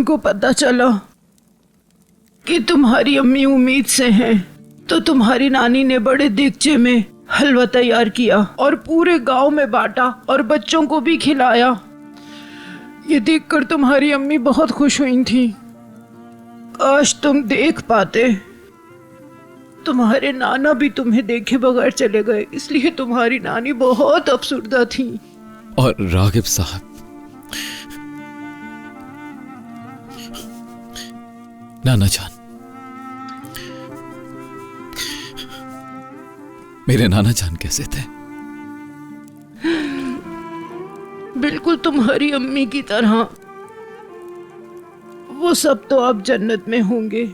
उनको पता चला कि तुम्हारी अम्मी उम्मीद से हैं, तो तुम्हारी नानी ने बड़े देगचे में हलवा तैयार किया और पूरे गांव में बांटा और बच्चों को भी खिलाया। ये देखकर तुम्हारी अम्मी बहुत खुश हुई थी। काश तुम देख पाते। तुम्हारे नाना भी तुम्हें देखे बगैर चले गए, इसलिए तुम्हारी नानी बहुत अफसुर्दा थी। और रागिब साहब, नाना जान, मेरे नाना जान कैसे थे? बिल्कुल तुम्हारी अम्मी की तरह। वो सब तो अब जन्नत में होंगे।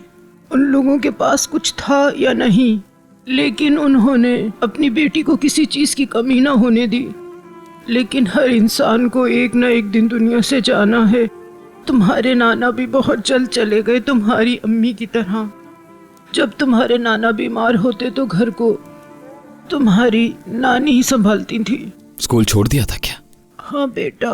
उन लोगों के पास कुछ था या नहीं, लेकिन उन्होंने अपनी बेटी को किसी चीज की कमी ना होने दी। लेकिन हर इंसान को एक न एक दिन दुनिया से जाना है। तुम्हारे नाना भी बहुत जल्द चले गए, तुम्हारी अम्मी की तरह। जब तुम्हारे नाना बीमार होते तो घर को तुम्हारी नानी ही संभालती थी। स्कूल छोड़ दिया था क्या? हाँ बेटा,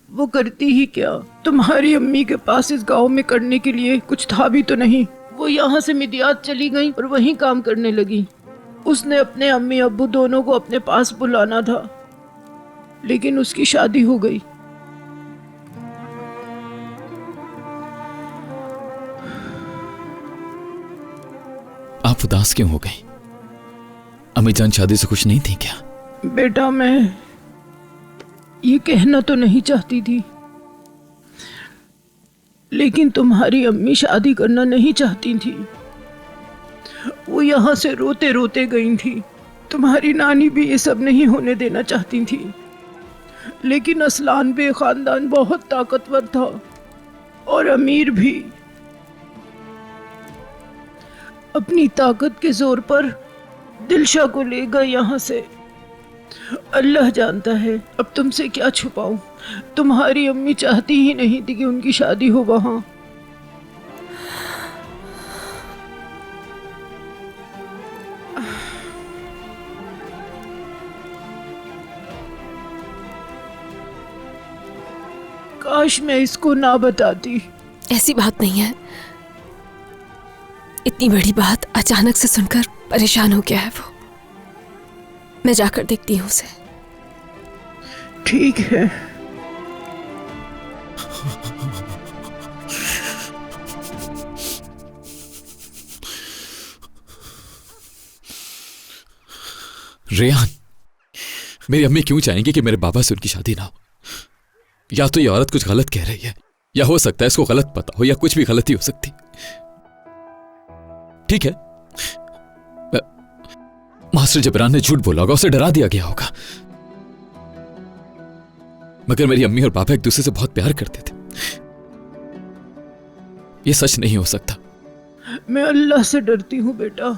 वो करती ही क्या। तुम्हारी अम्मी के पास इस गांव में करने के लिए कुछ था भी तो नहीं। वो यहाँ से मिदियात चली गई और वहीं काम करने लगी। उसने अपने अम्मी अब्बू दोनों को अपने पास बुलाना था, लेकिन उसकी शादी हो गई। आप उदास क्यों हो गई? अम्मी जान शादी से खुश नहीं थी क्या? बेटा, मैं ये कहना तो नहीं चाहती थी, लेकिन तुम्हारी अम्मी शादी करना नहीं चाहती थी। वो यहाँ से रोते रोते गई थी। तुम्हारी नानी भी ये सब नहीं होने देना चाहती थी, लेकिन असलान बे खानदान बहुत ताकतवर था और अमीर भी। अपनी ताकत के जोर पर दिलशा को ले गए यहाँ से। अल्लाह जानता है अब तुमसे क्या छुपाऊं। तुम्हारी अम्मी चाहती ही नहीं थी कि उनकी शादी हो वहां। काश मैं इसको ना बताती। ऐसी बात नहीं है। इतनी बड़ी बात अचानक से सुनकर परेशान हो गया है वो। मैं जाकर देखती हूँ उसे। ठीक है। रेहान, मेरी अम्मी क्यों चाहेंगी कि मेरे बाबा से उनकी शादी ना हो? या तो ये औरत कुछ गलत कह रही है, या हो सकता है इसको गलत पता हो, या कुछ भी गलती हो सकती। ठीक है, मास्टर जबरान ने झूठ बोला होगा, उसे डरा दिया गया होगा। मगर मेरी अम्मी और पापा एक दूसरे से बहुत प्यार करते थे। ये सच नहीं हो सकता। मैं अल्लाह से डरती हूँ बेटा।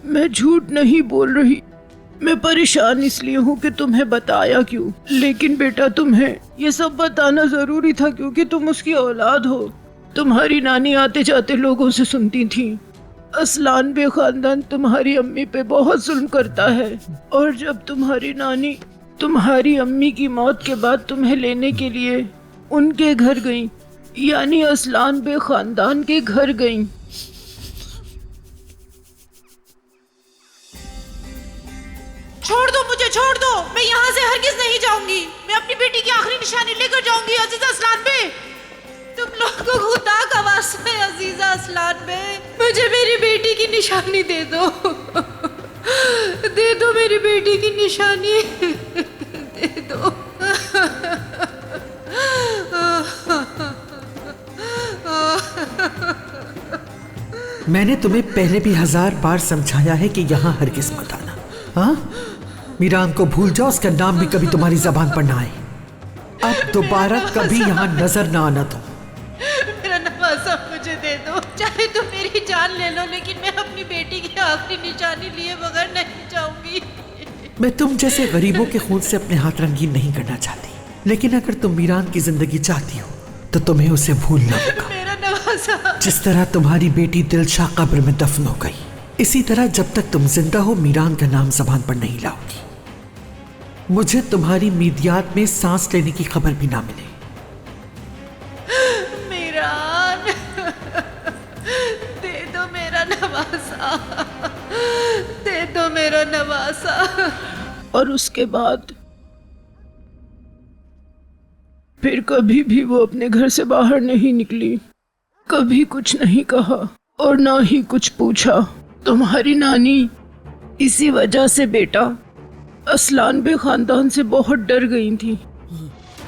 मैं झूठ नहीं बोल रही। मैं परेशान इसलिए हूँ कि तुम्हें बताया क्यों। लेकिन बेटा, तुम्हें ये सब बताना जरूरी था क्योंकि तुम उसकी औलाद हो। तुम्हारी नानी आते जाते लोगों से सुनती थी, असलान बे खानदान तुम्हारी अम्मी पे बहुत जुल्म करता है। और जब तुम्हारी नानी तुम्हारी अम्मी की मौत के बाद तुम्हें लेने के लिए उनके घर गई, यानी असलान बे खानदान के घर गई। छोड़ दो मुझे, छोड़ दो। मैं यहाँ से हरगिज नहीं जाऊंगी। मैं अपनी बेटी की आखिरी निशानी लेकर जाऊंगी। अजीजा असलान बे, तुम लोग को खुदा का वास्ता है अजीजा असलान बे, मुझे मेरी बेटी की निशानी दे दो। दे दो मेरी बेटी की निशानी, दे दो। मैंने तुम्हें पहले भी 1000 बार समझाया है कि यहाँ हरगिज मत आना। हाँ, मीरान को भूल जाओ, उसका नाम भी कभी तुम्हारी जबान पर ना आए। अब दोबारा कभी यहाँ नजर ना आना तुम। मेरा नवाजा मुझे दे दो, चाहे तुम मेरी जान ले लो, लेकिन मैं अपनी बेटी की आखिरी निशानी लिए बगैर नहीं जाऊंगी। मैं तुम जैसे गरीबों के खून से अपने हाथ रंगीन नहीं करना चाहती, लेकिन अगर तुम मीरान की जिंदगी चाहती हो तो तुम्हें उसे भूलना होगा। मेरा नवाजा। जिस तरह तुम्हारी बेटी दिलशा कब्र में दफन हो गई, इसी तरह जब तक तुम जिंदा हो मीरान का नाम जबान पर नहीं लाओगी। मुझे तुम्हारी मीदियात में सांस लेने की खबर भी ना मिले। मीरान। दे दो मेरा नवासा, दे दो मेरा नवासा। और उसके बाद फिर कभी भी वो अपने घर से बाहर नहीं निकली, कभी कुछ नहीं कहा और ना ही कुछ पूछा। तुम्हारी नानी इसी वजह से बेटा असलान बे खानदान से बहुत डर गई थी।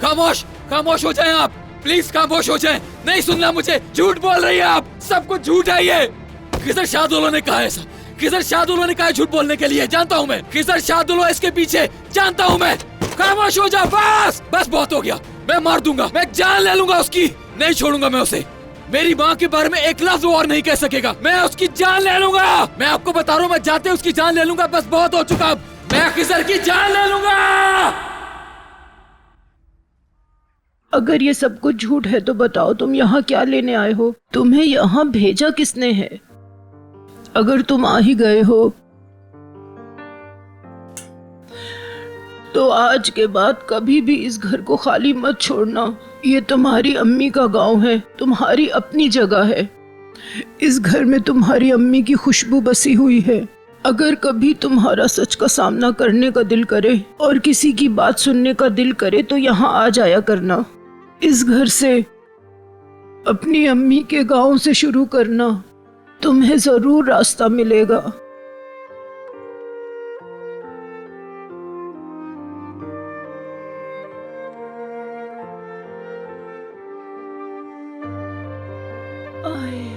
खामोश खामोश हो जाएं आप, प्लीज खामोश हो जाएं। नहीं सुनना मुझे, झूठ बोल रही है आप, सब कुछ झूठ है ये। खिजर शाहदुल्ला ने कहा ऐसा, खिजर शाहदुल्ला ने कहा झूठ बोलने के लिए, जानता हूँ मैं। खिजर शाहदुल्ला इसके पीछे, जानता हूँ मैं। खामोश हो जा, बस बस बहुत हो गया। मैं मार दूंगा, मैं जान ले लूंगा उसकी, नहीं छोड़ूंगा मैं उसे। मेरी माँ के बारे में एक लफ्ज और नहीं कह सकेगा, मैं उसकी जान ले लूंगा। मैं आपको बता रहा हूँ, मैं जाते उसकी जान ले लूंगा, बस बहुत हो चुका। मैं खिजर की जान ले लूंगा। अगर ये सब कुछ झूठ है तो बताओ तुम यहाँ क्या लेने आए हो? तुम्हें यहाँ भेजा किसने है? अगर तुम आ ही गए हो तो आज के बाद कभी भी इस घर को खाली मत छोड़ना। ये तुम्हारी अम्मी का गांव है, तुम्हारी अपनी जगह है। इस घर में तुम्हारी अम्मी की खुशबू बसी हुई है। अगर कभी तुम्हारा सच का सामना करने का दिल करे और किसी की बात सुनने का दिल करे तो यहाँ आ जाया करना। इस घर से, अपनी अम्मी के गांव से शुरू करना, तुम्हें जरूर रास्ता मिलेगा। आए